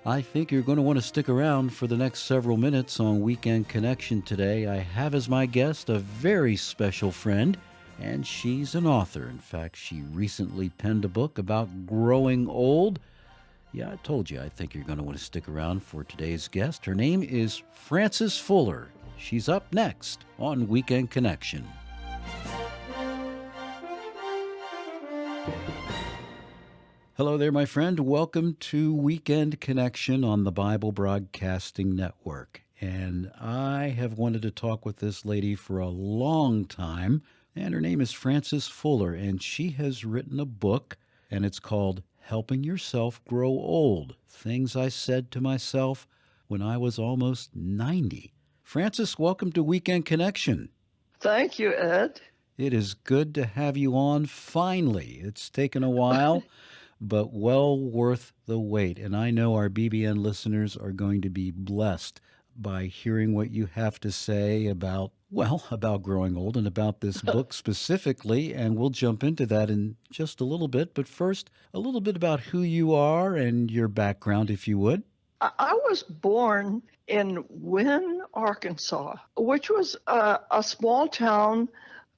I think you're going to want to stick around for the next several minutes on Weekend Connection today. I have as my guest a very special friend, and she's an author. In fact, she recently penned a book about growing old. Yeah, I told you, I think you're going to want to stick around for today's guest. Her name is Frances Fuller. She's up next on Weekend Connection. Hello there, my friend. Welcome to Weekend Connection on the Bible Broadcasting Network. And I have wanted to talk with this lady for a long time, and her name is Frances Fuller, and she has written a book, and it's called Helping Yourself Grow Old, Things I Said to Myself When I Was Almost 90. Frances, welcome to Weekend Connection. Thank you, Ed. It is good to have you on finally. It's taken a while. But well worth the wait. And I know our BBN listeners are going to be blessed by hearing what you have to say about growing old and about this book specifically. And we'll jump into that in just a little bit. But first, a little bit about who you are and your background, if you would. I was born in Wynne, Arkansas, which was a small town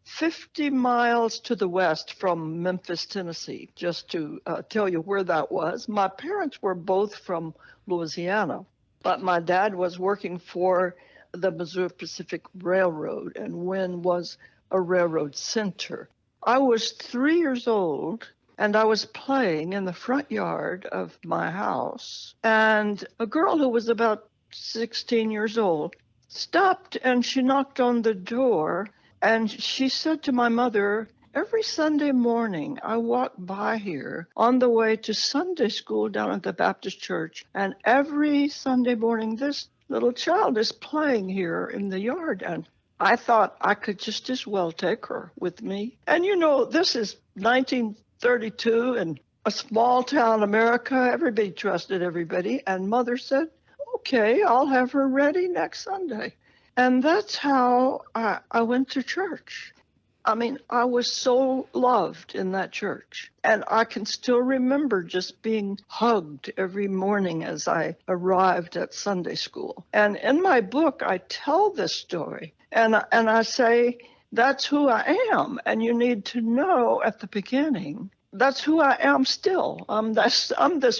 50 miles to the west from Memphis, Tennessee, just to tell you where that was. My parents were both from Louisiana, but my dad was working for the Missouri Pacific Railroad, and Wynne was a railroad center. I was 3 years old, and I was playing in the front yard of my house, and a girl who was about 16 years old stopped, and she knocked on the door. And she said to my mother, every Sunday morning I walk by here on the way to Sunday school down at the Baptist church. And every Sunday morning, this little child is playing here in the yard. And I thought I could just as well take her with me. And you know, this is 1932 and a small town America. Everybody trusted everybody. And mother said, okay, I'll have her ready next Sunday. And that's how I went to church. I mean, I was so loved in that church. And I can still remember just being hugged every morning as I arrived at Sunday school. And in my book, I tell this story. And I say, that's who I am. And you need to know at the beginning, that's who I am still. I'm this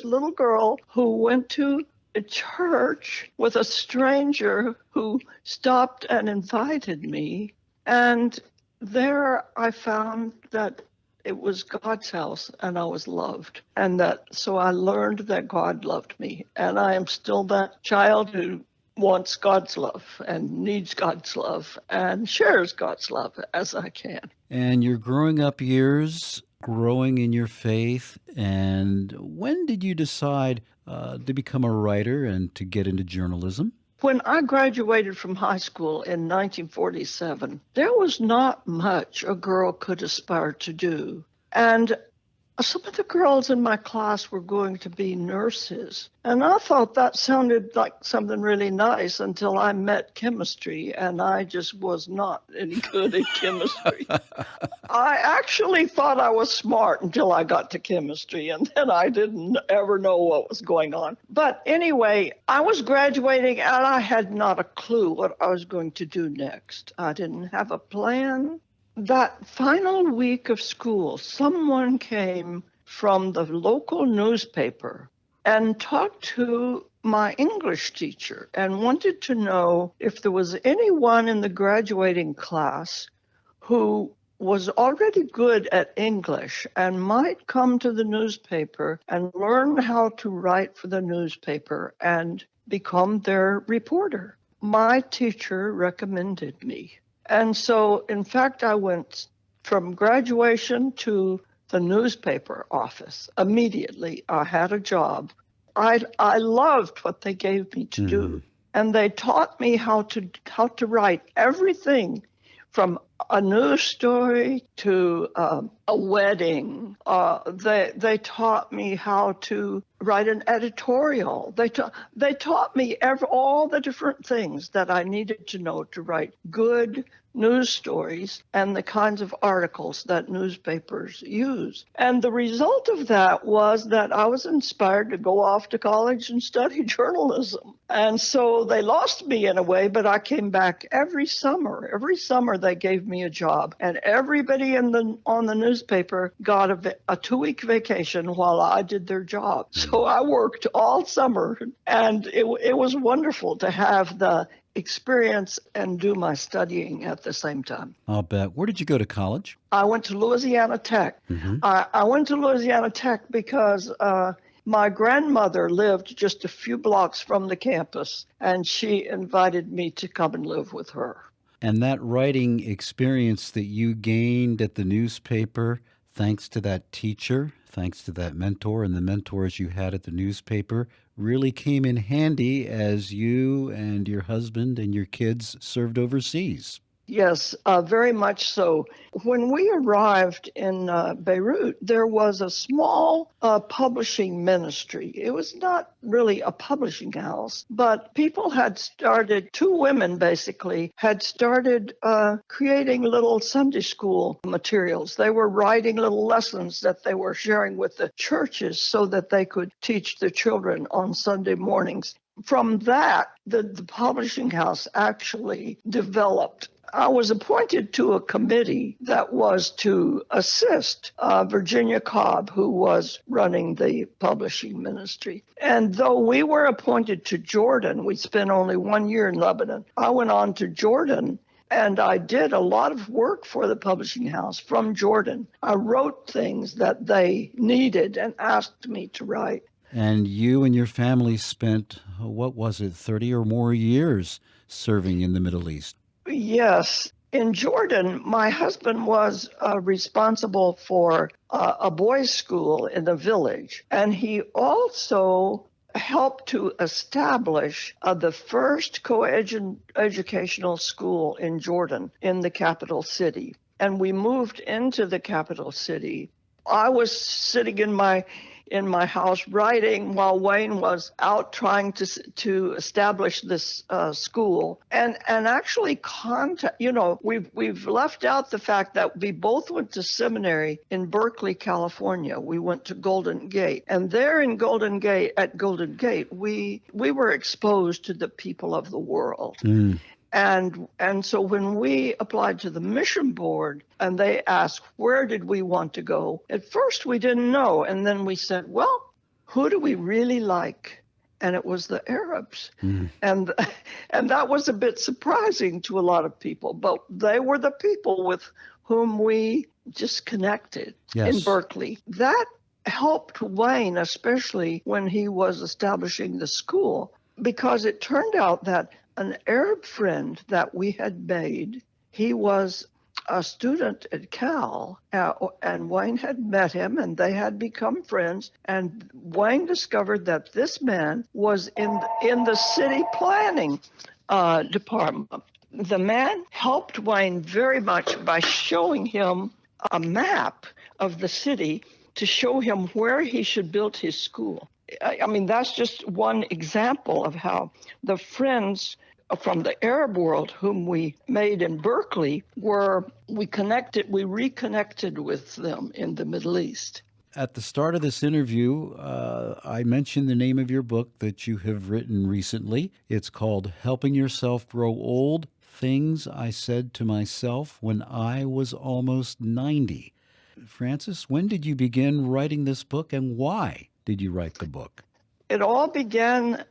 little girl who went to a church with a stranger who stopped and invited me. And there I found that it was God's house and I was loved. And so I learned that God loved me. And I am still that child who wants God's love and needs God's love and shares God's love as I can. And your growing up years, growing in your faith, and when did you decide to become a writer and to get into journalism? When I graduated from high school in 1947, there was not much a girl could aspire to do. And some of the girls in my class were going to be nurses. And I thought that sounded like something really nice until I met chemistry, and I just was not any good at chemistry. I actually thought I was smart until I got to chemistry, and then I didn't ever know what was going on. But anyway, I was graduating, and I had not a clue what I was going to do next. I didn't have a plan. That final week of school, someone came from the local newspaper and talked to my English teacher and wanted to know if there was anyone in the graduating class who was already good at English and might come to the newspaper and learn how to write for the newspaper and become their reporter. My teacher recommended me. And so, in fact, I went from graduation to the newspaper office immediately. I had a job. I loved what they gave me to do. And they taught me how to write everything from a news story to a wedding. They taught me how to write an editorial. They taught me all the different things that I needed to know to write good news stories and the kinds of articles that newspapers use. And the result of that was that I was inspired to go off to college and study journalism. And so they lost me in a way, but I came back every summer. Every summer they gave me a job, and everybody on the newspaper got a 2-week vacation while I did their job. So I worked all summer, and it was wonderful to have the experience and do my studying at the same time. I'll bet. Where did you go to college? I went to Louisiana Tech. Mm-hmm. I went to Louisiana Tech because my grandmother lived just a few blocks from the campus, and she invited me to come and live with her. And that writing experience that you gained at the newspaper, thanks to that teacher, thanks to that mentor and the mentors you had at the newspaper, really came in handy as you and your husband and your kids served overseas. Yes, very much so. When we arrived in Beirut, there was a small publishing ministry. It was not really a publishing house, but people had started, 2 women basically, had started creating little Sunday school materials. They were writing little lessons that they were sharing with the churches so that they could teach the children on Sunday mornings. From that, the publishing house actually developed. I was appointed to a committee that was to assist Virginia Cobb, who was running the publishing ministry. And though we were appointed to Jordan, we spent only 1 year in Lebanon. I went on to Jordan, and I did a lot of work for the publishing house from Jordan. I wrote things that they needed and asked me to write. And you and your family spent, what was it, 30 or more years serving in the Middle East? Yes. In Jordan, my husband was responsible for a boys' school in the village, and he also helped to establish the first co-educational school in Jordan, in the capital city. And we moved into the capital city. I was sitting in my house writing while Wayne was out trying to establish this school, and actually we've left out the fact that we both went to seminary in Berkeley, California. We went to Golden Gate, and there in Golden Gate we were exposed to the people of the world. And so when we applied to the mission board and they asked, where did we want to go? At first we didn't know. And then we said, well, who do we really like? And it was the Arabs. And that was a bit surprising to a lot of people, but they were the people with whom we just connected in Berkeley. That helped Wayne, especially when he was establishing the school, because it turned out that an Arab friend that we had made, he was a student at Cal, and Wayne had met him, and they had become friends. And Wayne discovered that this man was in the city planning department. The man helped Wayne very much by showing him a map of the city to show him where he should build his school. I mean, that's just one example of how the friends from the Arab world whom we made in Berkeley we reconnected with them in the Middle East. At the start of this interview, I mentioned the name of your book that you have written recently. It's called Helping Yourself Grow Old, Things I Said to Myself When I Was Almost 90. Frances, when did you begin writing this book, and why did you write the book? It all began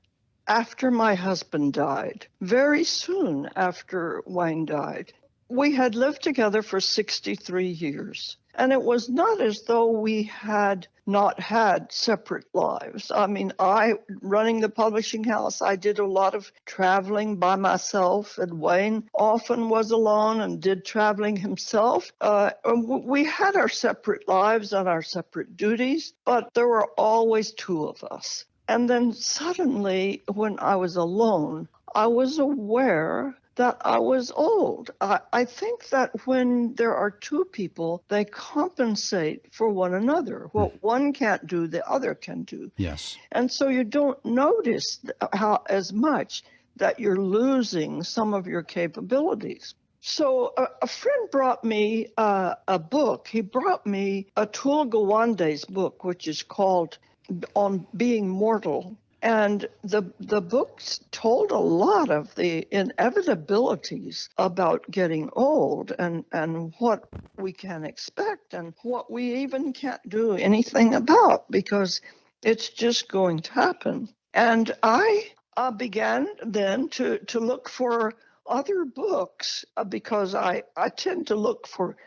after my husband died, very soon after Wayne died. We had lived together for 63 years, and it was not as though we had not had separate lives. I mean, running the publishing house, I did a lot of traveling by myself, and Wayne often was alone and did traveling himself. We had our separate lives and our separate duties, but there were always 2 of us. And then suddenly, when I was alone, I was aware that I was old. I think that when there are two people, they compensate for one another. Mm. What one can't do, the other can do. Yes. And so you don't notice how as much that you're losing some of your capabilities. So a friend brought me a book. He brought me Atul Gawande's book, which is called On Being Mortal. And the books told a lot of the inevitabilities about getting old and what we can expect and what we even can't do anything about because it's just going to happen. And I began then to look for other books because I tend to look for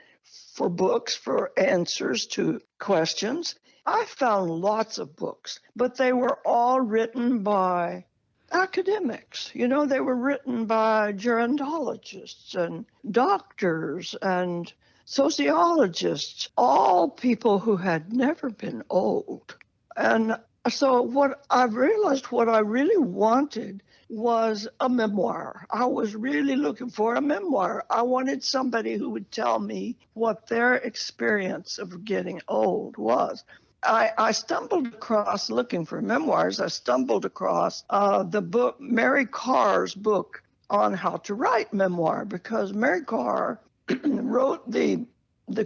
books for answers to questions. I found lots of books, but they were all written by academics. You know, they were written by gerontologists and doctors and sociologists, all people who had never been old. And so what I realized what I really wanted was a memoir. I was really looking for a memoir. I wanted somebody who would tell me what their experience of getting old was. I stumbled across, looking for memoirs, I stumbled across the book, Mary Carr's book on how to write memoir, because Mary Carr wrote the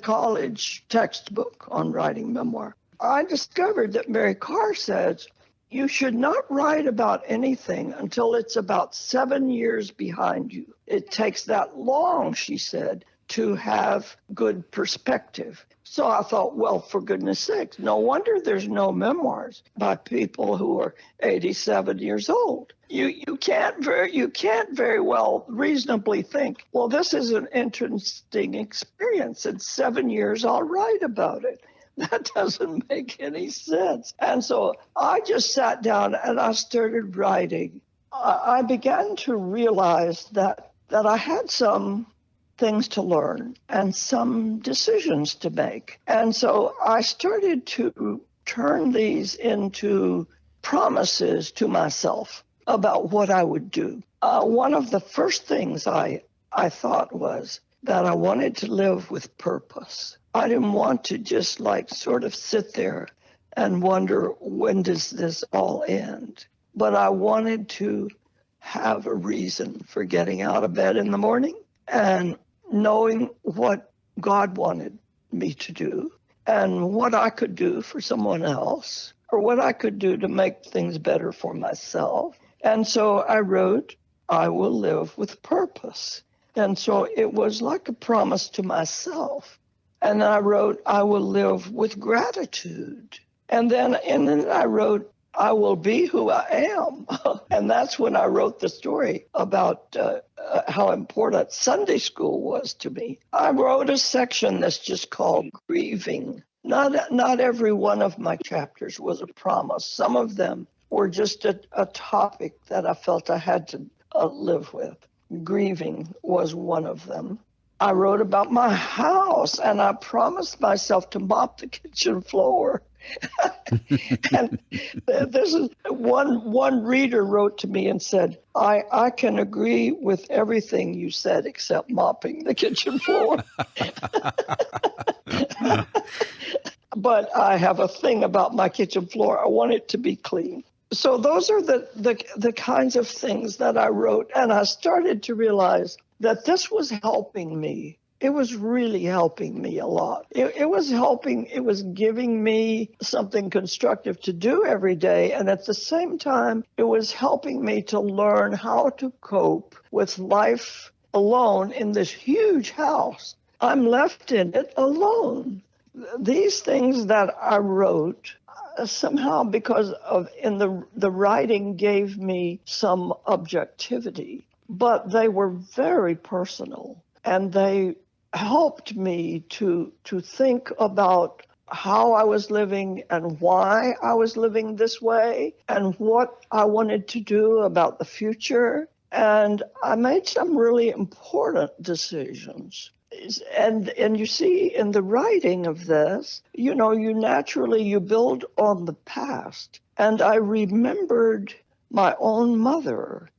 college textbook on writing memoir. I discovered that Mary Carr says you should not write about anything until it's about 7 years behind you. It takes that long, she said, to have good perspective. So I thought, well, for goodness sakes, no wonder there's no memoirs by people who are 87 years old. You can't very well reasonably think, well, this is an interesting experience. In 7 years, I'll write about it. That doesn't make any sense. And so I just sat down and I started writing. I began to realize that I had some things to learn and some decisions to make. And so I started to turn these into promises to myself about what I would do. One of the first things I thought was that I wanted to live with purpose. I didn't want to just like sort of sit there and wonder, when does this all end? But I wanted to have a reason for getting out of bed in the morning and knowing what God wanted me to do and what I could do for someone else or what I could do to make things better for myself. And so I wrote, I will live with purpose. And so it was like a promise to myself. And I wrote, I will live with gratitude. And then I wrote, I will be who I am. And that's when I wrote the story about how important Sunday school was to me. I wrote a section that's just called grieving. Not every one of my chapters was a promise. Some of them were just a topic that I felt I had to live with. Grieving was one of them. I wrote about my house, and I promised myself to mop the kitchen floor. And this is one reader wrote to me and said, I can agree with everything you said except mopping the kitchen floor. But I have a thing about my kitchen floor. I want it to be clean. So those are the kinds of things that I wrote. And I started to realize that this was helping me. It was really helping me a lot. It was giving me something constructive to do every day. And at the same time, it was helping me to learn how to cope with life alone in this huge house. I'm left in it alone. These things that I wrote somehow, because of in the writing, gave me some objectivity, but they were very personal, and they helped me to think about how I was living and why I was living this way and what I wanted to do about the future. And I made some really important decisions. And you see, in the writing of this, you naturally you build on the past. And I remembered my own mother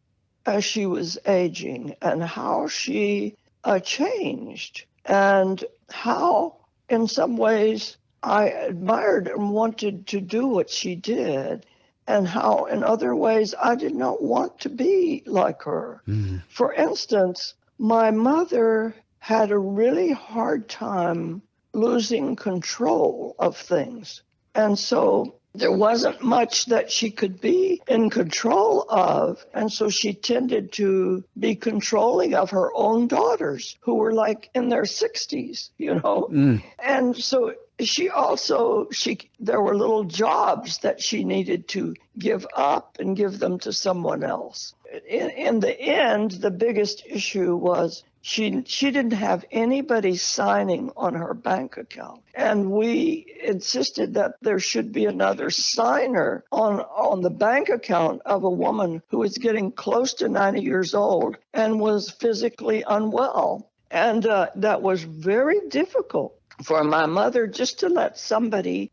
as she was aging and how she changed, and how, in some ways, I admired and wanted to do what she did, and how, in other ways, I did not want to be like her. Mm. For instance, my mother had a really hard time losing control of things. And so there wasn't much that she could be in control of. And so she tended to be controlling of her own daughters who were like in their 60s, you know. Mm. And so there were little jobs that she needed to give up and give them to someone else. In the end, the biggest issue was she didn't have anybody signing on her bank account, and we insisted that there should be another signer on the bank account of a woman who was getting close to 90 years old and was physically unwell. And that was very difficult for my mother, just to let somebody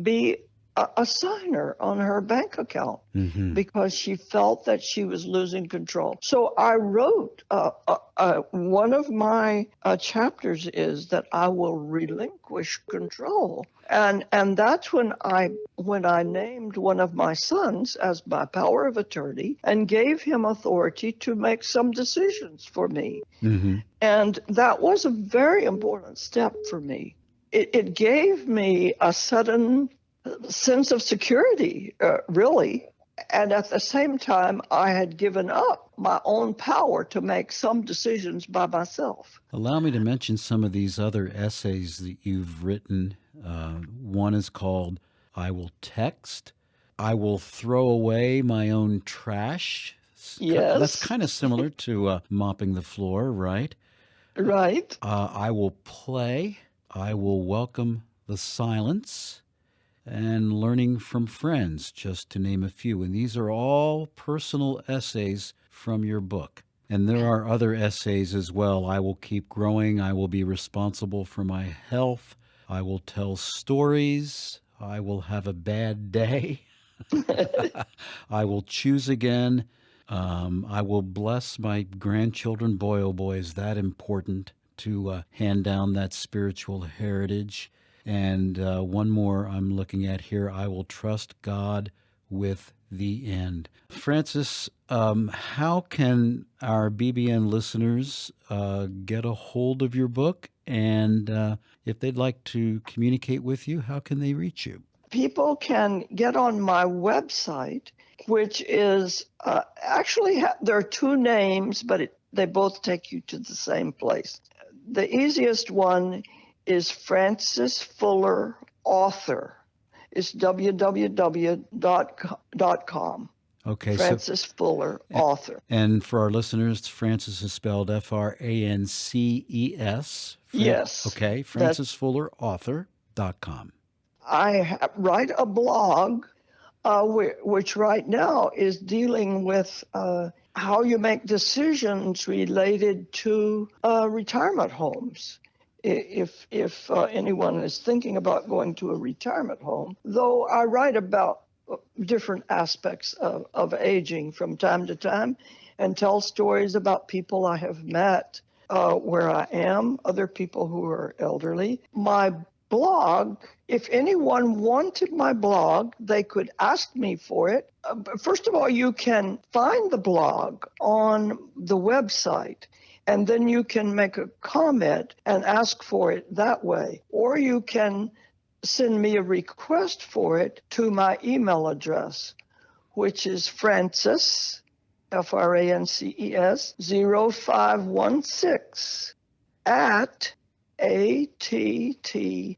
be a signer on her bank account, Mm-hmm. because she felt that she was losing control. So I wrote, one of my chapters is that I will relinquish control. And that's when I named one of my sons as my power of attorney and gave him authority to make some decisions for me. Mm-hmm. And that was a very important step for me. It gave me a sudden sense of security, really. And at the same time, I had given up my own power to make some decisions by myself. Allow me to mention some of these other essays that you've written. One is called I Will Text. I Will Throw Away My Own Trash. That's Yes, kind of similar to mopping the floor, right? right. I Will Play. I Will Welcome the Silence. And Learning from Friends, just to name a few. And these are all personal essays from your book. And there are other essays as well. I will keep growing. I will be responsible for my health. I will tell stories. I will have a bad day. I will choose again. I will bless my grandchildren. Boy, oh boy, is that important to hand down that spiritual heritage. And one more I'm looking at here. I will trust God with the end. Francis, how can our BBN listeners get a hold of your book? And if they'd like to communicate with you, how can they reach you? People can get on my website, which is there are two names, but they both take you to the same place. The easiest one is Francis Fuller Author. It's www.com. Okay, so Francis Fuller Author. and for our listeners, Francis is spelled Frances. Yes, Okay, that francisfullerauthor.com. write a blog, which right now is dealing with how you make decisions related to retirement homes. If anyone is thinking about going to a retirement home, though I write about different aspects of aging from time to time and tell stories about people I have met where I am, other people who are elderly. My blog, if anyone wanted my blog, they could ask me for it. First of all, you can find the blog on the website, and then you can make a comment and ask for it that way. Or you can send me a request for it to my email address, which is Frances, Frances, 0516 at att.net.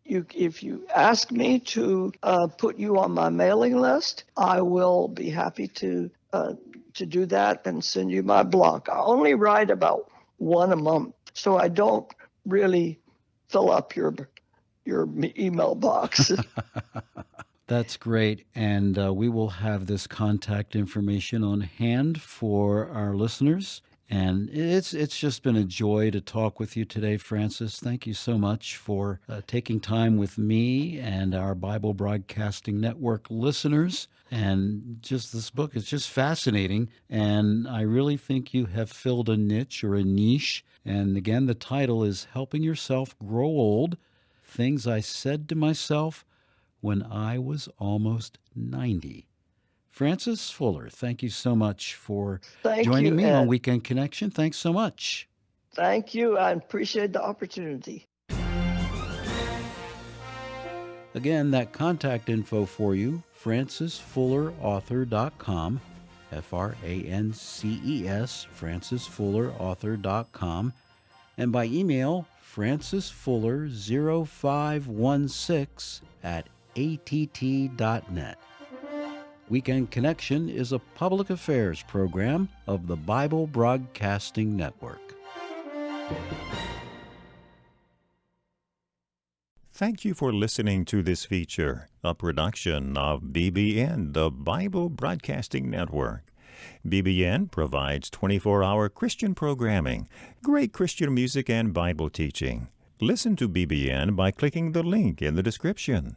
If you ask me to put you on my mailing list, I will be happy to do that and send you my blog. I only write about one a month, so I don't really fill up your email box. That's great. And we will have this contact information on hand for our listeners. And it's just been a joy to talk with you today, Francis. Thank you so much for taking time with me and our Bible Broadcasting Network listeners. And just this book is just fascinating. And I really think you have filled a niche or a niche. And again, the title is Helping Yourself Grow Old, Things I Said to Myself when I was almost 90. Francis Fuller, thank you so much for Thank joining you, me on Ed. Weekend Connection. Thanks so much. Thank you. I appreciate the opportunity. Again, that contact info for you, francisfullerauthor.com, FRANCES, francisfullerauthor.com, and by email, francisfuller0516 at att.net. Weekend Connection is a public affairs program of the Bible Broadcasting Network. Thank you for listening to this feature, a production of BBN, the Bible Broadcasting Network. BBN provides 24-hour Christian programming, great Christian music, and Bible teaching. Listen to BBN by clicking the link in the description.